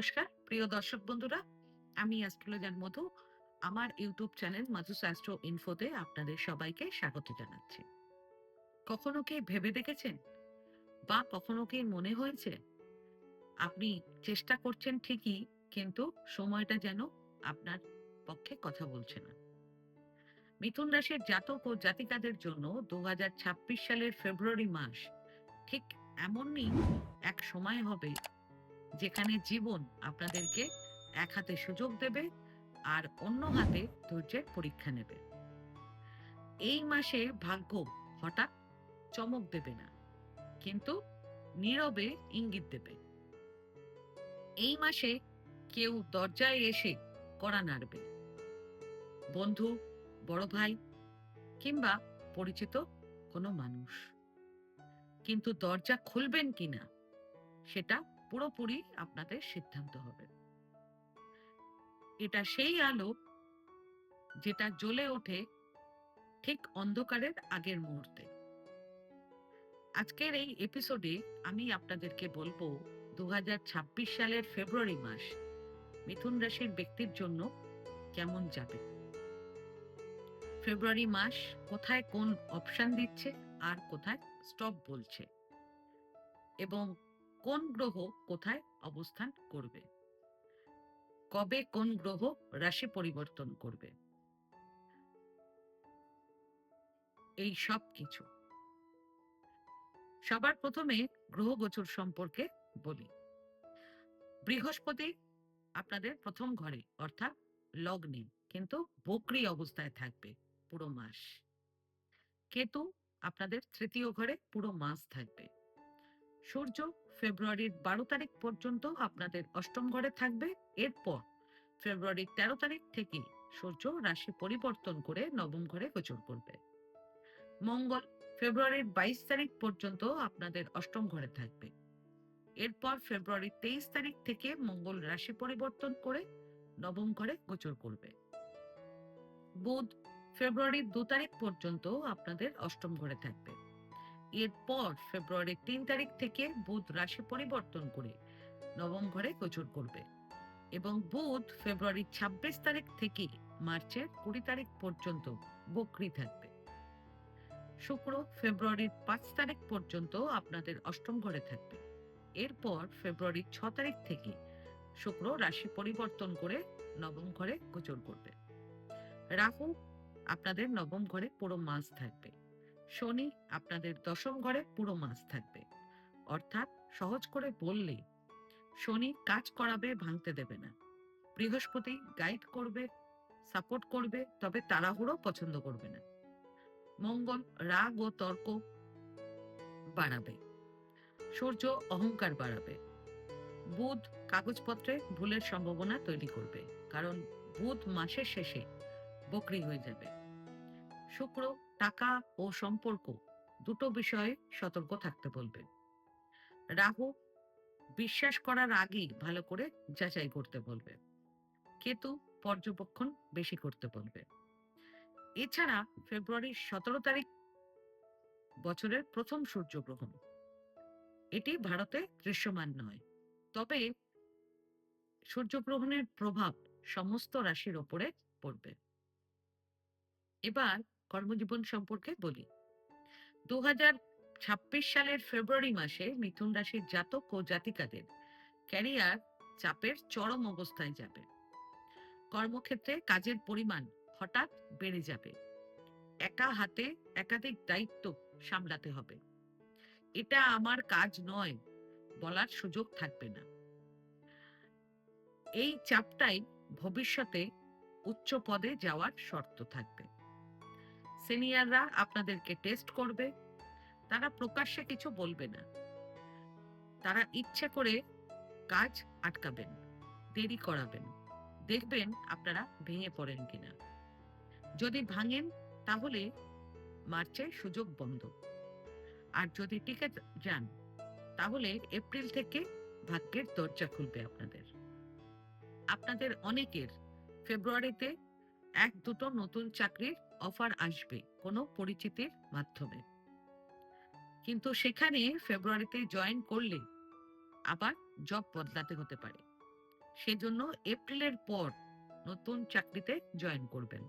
নমস্কার প্রিয় দর্শক বন্ধুরা, আমি অ্যাস্ট্রোলজার মধু। আমার ইউটিউব চ্যানেল মাধুস অ্যাস্ট্রো ইনফোতে আপনাদের সবাইকে স্বাগত জানাচ্ছি। কখনো কি ভেবে দেখেছেন বা কখনো কি মনে হয়েছে আপনি চেষ্টা করছেন ঠিকই, কিন্তু সময়টা যেন আপনার পক্ষে কথা বলছে না? মিথুন রাশির জাতক ও জাতিকাদের জন্য 2026 সালের ফেব্রুয়ারি মাস ঠিক এমনই এক সময় হবে যেখানে জীবন আপনাদেরকে এক হাতে সুযোগ দেবে আর অন্য হাতে ধৈর্যের পরীক্ষা নেবে। এই মাসে ভাগ্য হঠাৎ চমক দেবে না, কিন্তু নীরবে ইঙ্গিত দেবে। এই মাসে কেউ দরজায় এসে কড়া নাড়বে, বন্ধু, বড় ভাই কিংবা পরিচিত কোনো মানুষ। কিন্তু দরজা খুলবেন কিনা সেটা পুরোপুরি আপনাদের সিদ্ধান্ত হবে। এটা সেই আলো যেটা জ্বলে ওঠে ঠিক অন্ধকারের আগের মুহূর্তে। আজকের এই এপিসোডে আমি আপনাদেরকে বলবো 2026 সালের ফেব্রুয়ারি মাস মিথুন রাশির ব্যক্তির জন্য কেমন যাবে। ফেব্রুয়ারি মাস কোথায় কোন অপশন দিচ্ছে আর কোথায় স্টপ বলছে, এবং কোন গ্রহ কোথায় অবস্থান করবে, কবে কোন গ্রহ রাশি পরিবর্তন করবে, এই সব কিছু। সবার প্রথমে গ্রহ গোচর সম্পর্কে বলি। বৃহস্পতি আপনাদের প্রথম ঘরে অর্থাৎ লগ্নে, কিন্তু বক্রী অবস্থায় থাকবে পুরো মাস। কেতু আপনাদের তৃতীয় ঘরে পুরো মাস থাকবে। সূর্য ফেব্রুয়ারির 12 তারিখ পর্যন্ত আপনাদের অষ্টম ঘরে থাকবে। এরপর ফেব্রুয়ারির 13 তারিখ থেকে সূর্য রাশি পরিবর্তন করে নবম ঘরে গোচর করবে। মঙ্গল ফেব্রুয়ারির 22 তারিখ পর্যন্ত আপনাদের অষ্টম ঘরে থাকবে। এরপর ফেব্রুয়ারির 23 তারিখ থেকে মঙ্গল রাশি পরিবর্তন করে নবম ঘরে গোচর করবে। বুধ ফেব্রুয়ারির 2 তারিখ পর্যন্ত আপনাদের অষ্টম ঘরে থাকবে। এরপর ফেব্রুয়ারির 3 তারিখ থেকে বুধ রাশি পরিবর্তন করে নবম ঘরে গোচর করবে, এবং বুধ ফেব্রুয়ারির 26 তারিখ থেকে মার্চের 20 তারিখ পর্যন্ত বক্রী থাকবে। শুক্র ফেব্রুয়ারির 5 তারিখ পর্যন্ত আপনাদের অষ্টম ঘরে থাকবে। এরপর ফেব্রুয়ারির 6 তারিখ থেকে শুক্র রাশি পরিবর্তন করে নবম ঘরে গোচর করবে। রাহু আপনাদের নবম ঘরে পুরো মাস থাকবে। শনি আপনাদের দশম ঘরে পুরো মাস থাকবে। অর্থাৎ সহজ করে বললে, শনি কাজ করাবে, ভাঙতে দেবে না। বৃহস্পতি গাইড করবে, সাপোর্ট করবে, তবে তাড়াহুড়ো পছন্দ করবে না। মঙ্গল রাগ ও তর্ক বাড়াবে। সূর্য অহংকার বাড়াবে। বুধ কাগজপত্রে ভুলের সম্ভাবনা তৈরি করবে, কারণ বুধ মাসের শেষে বকরি হয়ে যাবে। শুক্র টাকা ও সম্পর্ক দুটো বিষয়ে সতর্ক থাকতে বলবে। রাহু বিশ্বাস করার আগেই ভালো করে যাচাই করতে বলবে। কেতু পর্যবেক্ষণ বেশি করতে বলবে। এছাড়া ফেব্রুয়ারির 17 তারিখ বছরের প্রথম সূর্যগ্রহণ, এটি ভারতে দৃশ্যমান নয়, তবে সূর্যগ্রহণের প্রভাব সমস্ত রাশির ওপরে পড়বে। এবার কর্মজীবন সম্পর্কে বলি। 2026 সালের ফেব্রুয়ারি মাসে মিথুন রাশির জাতক ও জাতিকাদের ক্যারিয়ার চাপের চরম অবস্থায় যাবে। কর্মক্ষেত্রে কাজের পরিমাণ হঠাৎ বেড়ে যাবে। একা হাতে একাধিক দায়িত্ব সামলাতে হবে। এটা আমার কাজ নয় বলার সুযোগ থাকবে না। এই চাপটাই ভবিষ্যতে উচ্চ পদে যাওয়ার শর্ত থাকবে। সিনিয়ররা আপনাদেরকে টেস্ট করবে। তারা প্রকাশ্যে কিছু বলবে না, তারা ইচ্ছে করে কাজ আটকাবেন, দেরি করাবেন। দেখবেন আপনারা ভেঙে পড়েন কিনা। যদি ভাঙেন তাহলে মার্চে সুযোগ বন্ধ, আর যদি টিকে যান তাহলে এপ্রিল থেকে ভাগ্যের দরজা খুলবে আপনাদের। আপনাদের অনেকের ফেব্রুয়ারিতে এক দুটো নতুন চাকরির অফার আসবে কোনো পরিচিতির মাধ্যমে, কিন্তু সেখানে ফেব্রুয়ারিতে জয়েন করলে আবার জব বদলাতে হতে পারে। সেজন্য এপ্রিলের পর নতুন চাকরিতে জয়েন করবেন।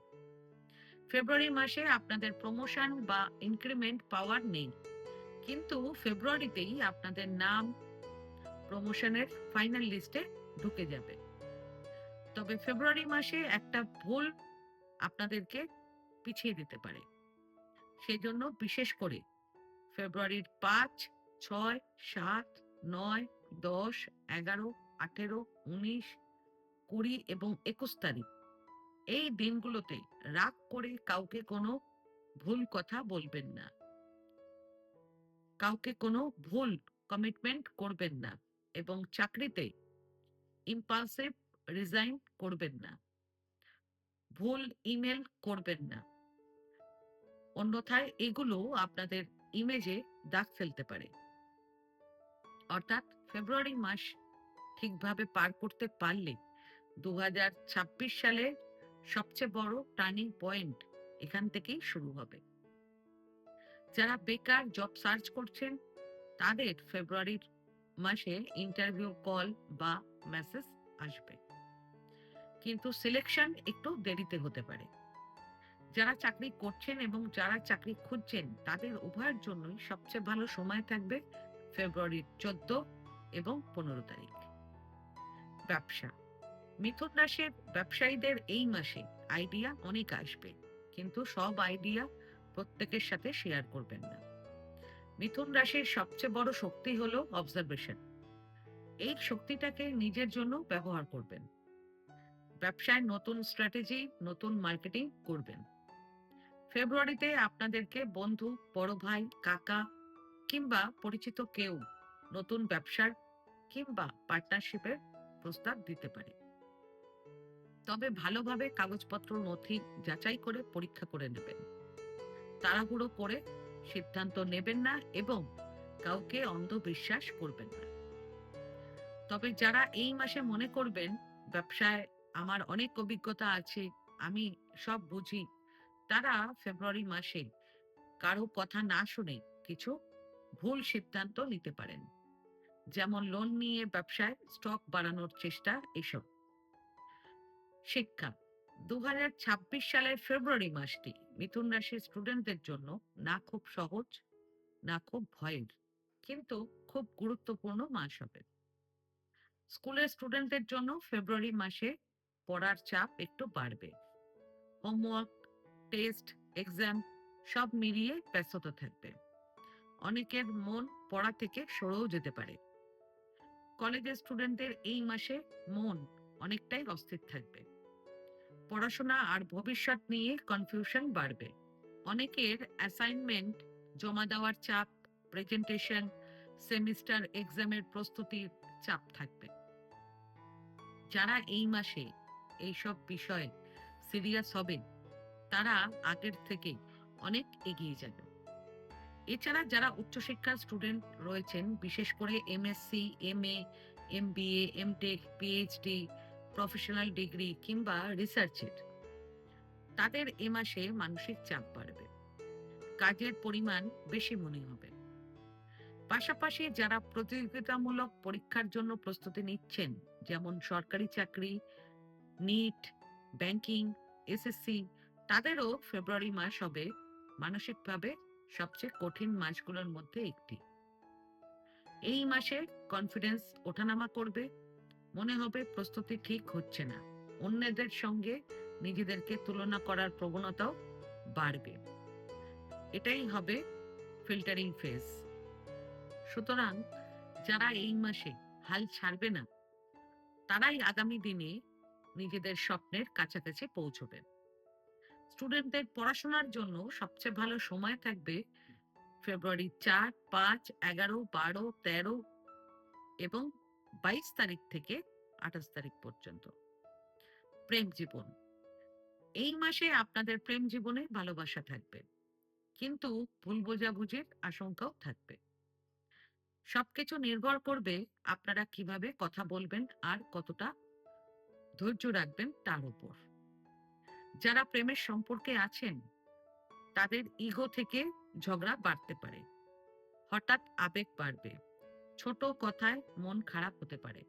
ফেব্রুয়ারি মাসে আপনাদের প্রমোশন বা ইনক্রিমেন্ট পাওয়ার নেই, কিন্তু ফেব্রুয়ারিতেই আপনাদের নাম প্রমোশনের ফাইনাল লিস্টে ঢুকে যাবে। তবে ফেব্রুয়ারি মাসে একটা ভুল আপনাদেরকে পিছিয়ে দিতে পারে। সেজন্য বিশেষ করে ফেব্রুয়ারির ৫, ৬, ৭, ৯, ১০, ১১, ১৮, ১৯, ২০ এবং ২১ তারিখ এই দিনগুলোতে রাগ করে কাউকে কোনো ভুল কথা বলবেন না। কাউকে কোনো ভুল কমিটমেন্ট করবেন না এবং চাকরিতে ইম্পালসিভ রিজাইন করবেন না। ভুল ইমেল করবেন না। অন্যথায় এগুলো আপনাদের ইমেজে দাগ ফেলতে পারে। অর্থাৎ ফেব্রুয়ারি মাস ঠিকভাবে পার করতে পারলে ২০২৬ সালে সবচেয়ে বড় টার্নিং পয়েন্ট এখান থেকেই শুরু হবে। যারা বেকার জব সার্চ করছেন তাদের ফেব্রুয়ারির মাসে ইন্টারভিউ কল বা মেসেজ আসবে, কিন্তু সিলেকশন একটু দেরিতে হতে পারে। যারা চাকরি করছেন এবং যারা চাকরি খুঁজছেন তাদের উভয়ের জন্যই সবচেয়ে ভালো সময় থাকবে ফেব্রুয়ারির ১৪ এবং ১৫ তারিখ। ব্যবসা, মিথুন রাশির ব্যবসায়ীদের এই মাসে আইডিয়া অনেক আসবে, কিন্তু সব আইডিয়া প্রত্যেকের সাথে শেয়ার করবেন না। মিথুন রাশির সবচেয়ে বড় শক্তি হলো অবজারভেশন। এই শক্তিটাকে নিজের জন্য ব্যবহার করবেন। ব্যবসায় নতুন স্ট্র্যাটেজি, নতুন মার্কেটিং করবেন। ফেব্রুয়ারিতে আপনাদেরকে বন্ধু, বড় ভাই, কাকা কিংবা পরিচিত কেউ নতুন ব্যবসার কিংবা পার্টনারশিপের প্রস্তাব দিতে পারে। তবে ভালোভাবে কাগজপত্র নথি যাচাই করে পরীক্ষা করে নেবেন। তাড়াহুড়ো করে সিদ্ধান্ত নেবেন না এবং কাউকে অন্ধবিশ্বাস করবেন না। তবে যারা এই মাসে মনে করবেন ব্যবসায় আমার অনেক অভিজ্ঞতা আছে, আমি সব বুঝি, তারা ফেব্রুয়ারি মাসে কারো কথা না শুনে কিছু ভুল সিদ্ধান্ত নিতে পারেন, যেমন লোন নিয়ে ব্যবসায় স্টক বাড়ানোর চেষ্টা এসব। শিক্ষা, ২০২৬ সালের ফেব্রুয়ারি মাসটি মিথুন রাশির স্টুডেন্টদের জন্য না খুব সহজ, না খুব ভয়ের, কিন্তু খুব গুরুত্বপূর্ণ মাস হবে। স্কুলের স্টুডেন্টদের জন্য ফেব্রুয়ারি মাসে পড়ার চাপ একটু বাড়বে। হোমওয়ার্ক, টেস্ট, এক্সাম সব মিলিয়ে ব্যস্ততা থাকবে। অনেকের মন পড়া থেকে সরেও যেতে পারে। কলেজের স্টুডেন্টদের এই মাসে মন অনেকটাই অস্থির থাকবে। পড়াশোনা আর ভবিষ্যৎ নিয়ে কনফিউশন বাড়বে। অনেকের অ্যাসাইনমেন্ট জমা দেওয়ার চাপ, প্রেজেন্টেশন, সেমিস্টার এক্সামের প্রস্তুতির চাপ থাকবে। যারা এই মাসে এইসব বিষয়ে সিরিয়াস হবেন তারা আগের থেকে অনেক এগিয়ে যাবে। এছাড়া যারা উচ্চশিক্ষার স্টুডেন্ট রয়েছেন, বিশেষ করে MSc, MA, MBA, MTech, PhD, professional degree কিংবা রিসার্চের, তাদের এ মাসে মানসিক চাপ বাড়বে। কাজের পরিমাণ বেশি মনে হবে। পাশাপাশি যারা প্রতিযোগিতামূলক পরীক্ষার জন্য প্রস্তুতি নিচ্ছেন, যেমন সরকারি চাকরি, নিট, ব্যাংকিং, এসএসসি, তাদেরও ফেব্রুয়ারি মাস হবে মানসিকভাবে সবচেয়ে কঠিন মাসগুলোর মধ্যে একটি। এই মাসে কনফিডেন্স ওঠানামা করবে, মনে হবে প্রস্তুতি ঠিক হচ্ছে না, অন্যদের সঙ্গে নিজেদেরকে তুলনা করার প্রবণতাও বাড়বে। এটাই হবে ফিল্টারিং ফেজ। সুতরাং যারা এই মাসে হাল ছাড়বে না তারাই আগামী দিনে নিজেদের স্বপ্নের কাছাকাছি পৌঁছবে। স্টুডেন্টদের পড়াশোনার জন্য সবচেয়ে ভালো সময় থাকবে ফেব্রুয়ারি ৪, ৫, ১১, ১২, ১৩ এবং ২২ তারিখ থেকে ২৮ তারিখ পর্যন্ত। প্রেম জীবন, এই মাসে আপনাদের প্রেম জীবনে ভালোবাসা থাকবে, কিন্তু ভুল বোঝাবুঝির আশঙ্কাও থাকবে। সবকিছু নির্ভর করবে আপনারা কিভাবে কথা বলবেন আর কতটা ধৈর্য রাখবেন তার উপর। যারা প্রেমের সম্পর্কে আছেন তাদের ইগো থেকে ঝগড়া বাড়তে পারে, হঠাৎ আবেগ বাড়বে, ছোট কথায় মন খারাপ হতে পারে।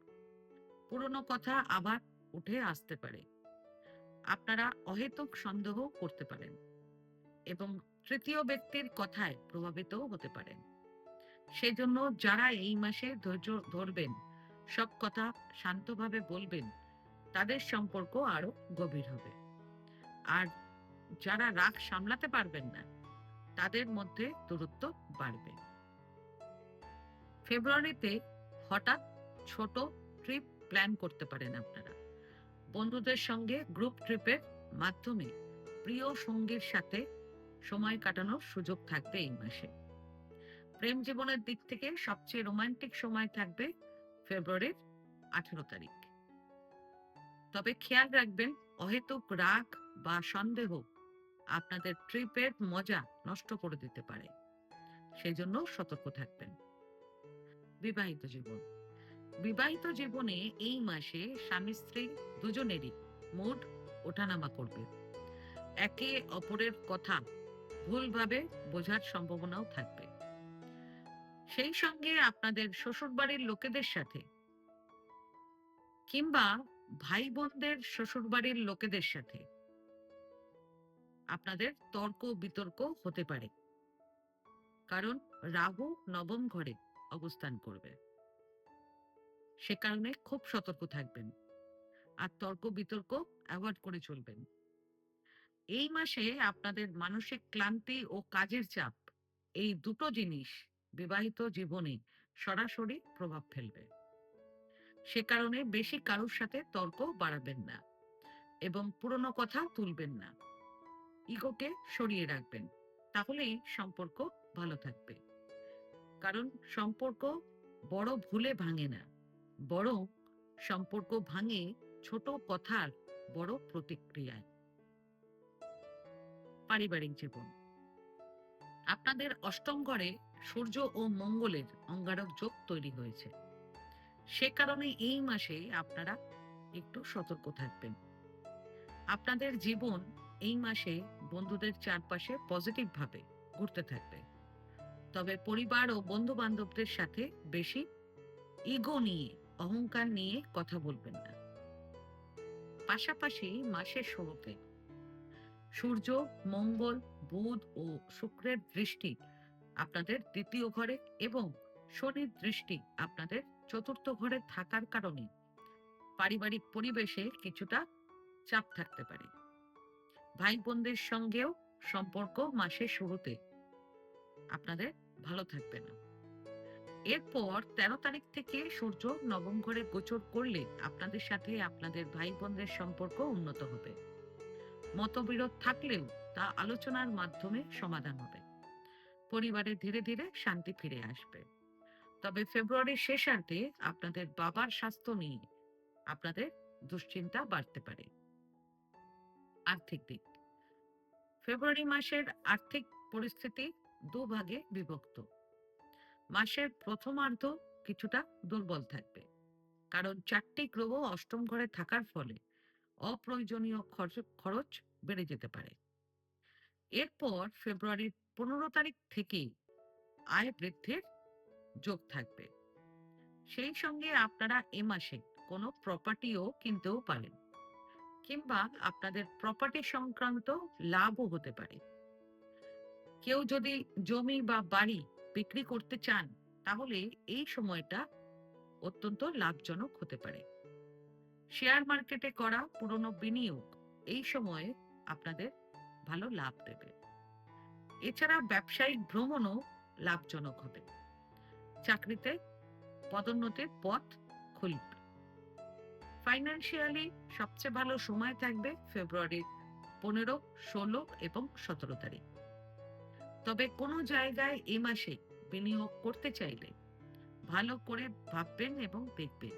পুরনো কথা আবার উঠে আসতে পারে। আপনারা অহেতুক সন্দেহ করতে পারেন এবং তৃতীয় ব্যক্তির কথায় প্রভাবিতও হতে পারেন। সেজন্য যারা এই মাসে ধৈর্য ধরবেন, সব কথা শান্তভাবে বলবেন, তাদের সম্পর্ক আরো গভীর হবে। আর যারা রাগ সামলাতে পারবেন না, তাদের মধ্যে দূরত্ব বাড়বে। ফেব্রুয়ারিতে হঠাৎ ছোট ট্রিপ প্ল্যান করতে পারেন আপনারা। বন্ধুদের সঙ্গে গ্রুপ ট্রিপের মাধ্যমে প্রিয় সঙ্গীর সাথে সময় কাটানোর সুযোগ থাকবে এই মাসে। প্রেম জীবনের দিক থেকে সবচেয়ে রোমান্টিক সময় থাকবে ফেব্রুয়ারির 18 তারিখ। তবে খেয়াল রাখবেন, অহেতুক রাগ বা সন্দেহ আপনাদের ট্রিপের মজা নষ্ট করে দিতে পারে। সেজন্য সতর্ক থাকবেন। বিবাহিত জীবন। বিবাহিত জীবনে এই মাসে স্বামী স্ত্রী দুজনেরই মুড ওঠানামা করবে। একে অপরের কথা ভুলভাবে বোঝার সম্ভাবনাও থাকবে। সেই সঙ্গে আপনাদের শ্বশুরবাড়ির লোকেদের সাথে কিংবা ভাই বোনদের শ্বশুরবাড়ির লোকেদের সাথে আপনাদের তর্ক বিতর্ক হতে পারে, কারণ রাহু নবম ঘরে অবস্থান করবে। সে কারণে খুব সতর্ক থাকবেন আর তর্ক বিতর্ক অ্যাভয়েড করে চলবেন। এই মাসে আপনাদের মানসিক ক্লান্তি ও কাজের চাপ, এই দুটো জিনিস বিবাহিত জীবনে সরাসরি প্রভাব ফেলবে। সে কারণে বেশি কারোর সাথে তর্ক বাড়াবেন না এবং পুরনো কথা তুলবেন না। ইগোকে সরিয়ে রাখবেন, তাহলেই সম্পর্ক ভালো থাকবে। কারণ সম্পর্ক বড় ভুলে ভাঙে না, বরং সম্পর্ক ভাঙে ছোট কথার বড় প্রতিক্রিয়ায়। পারিবারিক জীবন। আপনাদের অষ্টম ঘরে সূর্য ও মঙ্গলের অঙ্গারক যোগ তৈরি হয়েছে। সে কারণে এই মাসে আপনারা একটু সতর্ক থাকবেন। আপনাদের জীবন এই মাসে বন্ধুদের চারপাশে পজিটিভ ভাবে ঘুরতে থাকবে। তবে পরিবার ও বন্ধু বান্ধবদের সাথে বেশি ইগো নিয়ে, অহংকার নিয়ে কথা বলবেন না। পাশাপাশি মাসের শুরুতে সূর্য, মঙ্গল, বুধ ও শুক্রের দৃষ্টি আপনাদের দ্বিতীয় ঘরে এবং শনির দৃষ্টি আপনাদের চতুর্থ ঘরে থাকার কারণে পারিবারিক পরিবেশে কিছুটা চাপ থাকতে পারে। ভাই বোনদের সঙ্গেও সম্পর্ক মাসের শুরুতে আপনাদের ভালো থাকবে না। এরপর 13 তারিখ থেকে সূর্য নবম ঘরে গোচর করলে আপনাদের সাথে আপনাদের ভাই বোনদের সম্পর্ক উন্নত হবে। মতবিরোধ থাকলেও তা আলোচনার মাধ্যমে সমাধান হবে। পরিবারে ধীরে ধীরে শান্তি ফিরে আসবে। তবে ফেব্রুয়ারির শেষার্ধে আপনাদের বাবার স্বাস্থ্য নিয়ে আপনাদের দুশ্চিন্তা বাড়তে পারে। আর্থিক দিক। ফেব্রুয়ারি মাসের আর্থিক পরিস্থিতি দুভাগে বিভক্ত। মাসের প্রথমার্ধ কিছুটা দুর্বল থাকবে, কারণ 4টি গ্রহ অষ্টম ঘরে থাকার ফলে অপ্রয়োজনীয় খরচ বেড়ে যেতে পারে। এরপর ফেব্রুয়ারির 15 তারিখ থেকে আয় বৃদ্ধির যোগ থাকবে। সেই সঙ্গে আপনারা এ মাসে কোনো প্রপার্টিও কিনতেও পারেন, কিংবা আপনাদের প্রপার্টি সংক্রান্ত লাভও হতে পারে। কেউ যদি জমি বা বাড়ি বিক্রি করতে চান, তাহলে এই সময়টা অত্যন্ত লাভজনক হতে পারে। শেয়ার মার্কেটে করা পুরনো বিনিয়োগ এই সময়ে আপনাদের ভালো লাভ দেবে। এছাড়া ব্যবসায়িক ভ্রমণও লাভজনক হবে। চাকরিতে পদোন্নতির পথ খুলবে। ফাইন্যান্সিয়ালি সবচেয়ে ভালো সময় থাকবে ফেব্রুয়ারির 15, 16 এবং 17 তারিখ। তবে কোনো জায়গায় এ মাসে বিনিয়োগ করতে চাইলে ভালো করে ভাববেন এবং দেখবেন,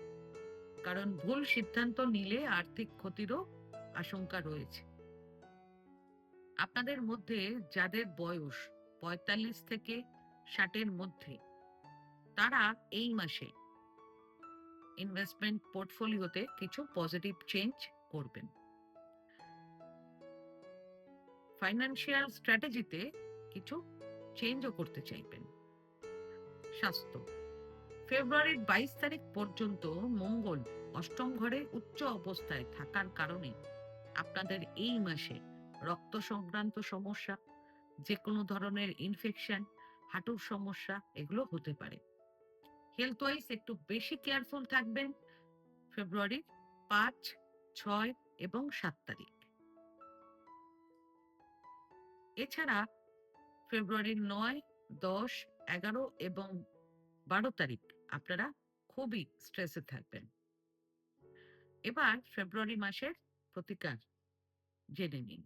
কারণ ভুল সিদ্ধান্ত নিলে আর্থিক ক্ষতিরও আশঙ্কা রয়েছে। আপনাদের মধ্যে যাদের বয়স 45 থেকে 60-এর মধ্যে, তারা এই মাসে ইনভেস্টমেন্ট পোর্টফোলিওতে কিছু পজিটিভ চেঞ্জ করবেন। ফাইন্যান্সিয়াল স্ট্র্যাটেজিতে কিছু চেঞ্জও করতে চাইবেন। স্বাস্থ্য। ফেব্রুয়ারির 22 তারিখ পর্যন্ত মঙ্গল অষ্টম ঘরে উচ্চ অবস্থায় থাকার কারণে আপনাদের এই মাসে রক্ত সংক্রান্ত সমস্যা, যে কোনো ধরনের ইনফেকশন, হাঁটুর সমস্যা এগুলো হতে পারে। হেলথ ওয়াইজ একটু বেশি কেয়ারফুল থাকবেন ফেব্রুয়ারির ৫, ৬ এবং ৭ তারিখ। এছাড়া ফেব্রুয়ারির ৯, ১০, ১১ এবং ১২ তারিখ আপনারা খুবই স্ট্রেসে থাকবেন। এবার ফেব্রুয়ারি মাসের প্রতিকার জেনে নিন।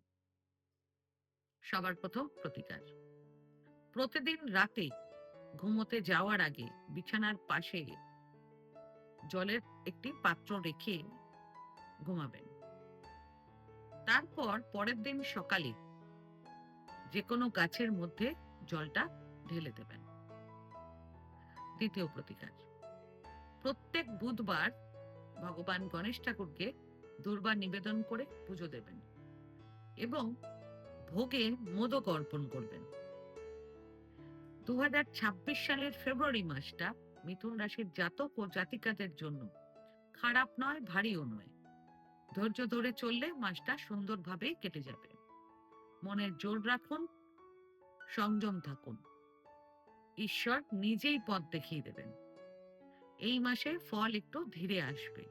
সবার প্রথম প্রতিকার, প্রতিদিন রাতে ঘুমোতে যাওয়ার আগে বিছানার পাশে জলের একটি পাত্র রেখে ঘুমাবেন। তারপর পরের দিন সকালে যে কোনো গাছের মধ্যে জলটা ঢেলে দেবেন। দ্বিতীয় প্রতিকার, প্রত্যেক বুধবার ভগবান গণেশ ঠাকুরকে দুর্বা নিবেদন করে পুজো দেবেন এবং ভোগে মোদক অর্পণ করবেন। ২০২৬ সালের ফেব্রুয়ারি মাসটা মিথুন রাশির জাতক ও জাতিকাদের জন্য খারাপ নয়, ভারীও নয়। ধৈর্য ধরে চললে মাসটা সুন্দরভাবেই কেটে যাবে। মনের জোর রাখুন, সংযম থাকুন, ঈশ্বর নিজেই পথ দেখিয়ে দেবেন। এই মাসে ফল একটু ধীরে আসবে,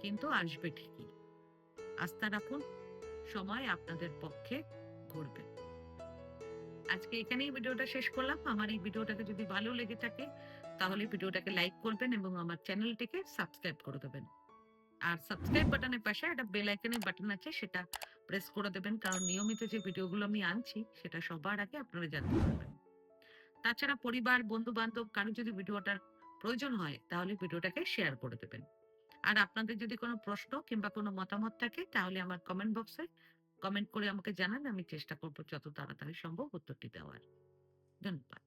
কিন্তু আসবে ঠিকই। আস্থা রাখুন, সময় আপনাদের পক্ষে ঘুরবে। আজকে এখানেই ভিডিওটা শেষ করলাম। আমার এই ভিডিওটাকে যদি ভালো লেগে থাকে তাহলে ভিডিওটাকে লাইক করবেন এবং আমার চ্যানেলটিকে সাবস্ক্রাইব করে দেবেন। আর সাবস্ক্রাইব বাটনের পাশে একটা বেল আইকনের বাটন আছে, সেটা প্রেস করে দেবেন, কারণ নিয়মিত যে ভিডিওগুলো আমি আনছি সেটা সবার আগে আপনারা জানতে পারবেন। তাছাড়া পরিবার, বন্ধু-বান্ধব কারো যদি ভিডিওটার প্রয়োজন হয় তাহলে ভিডিওটাকে শেয়ার করে দেবেন। আর আপনাদের যদি কোনো প্রশ্ন কিংবা কোনো মতামত থাকে তাহলে আমার কমেন্ট বক্সে কমেন্ট করে আমাকে জানান। আমি চেষ্টা করব যত তাড়াতাড়ি সম্ভব উত্তরটি দেওয়ার। ধন্যবাদ।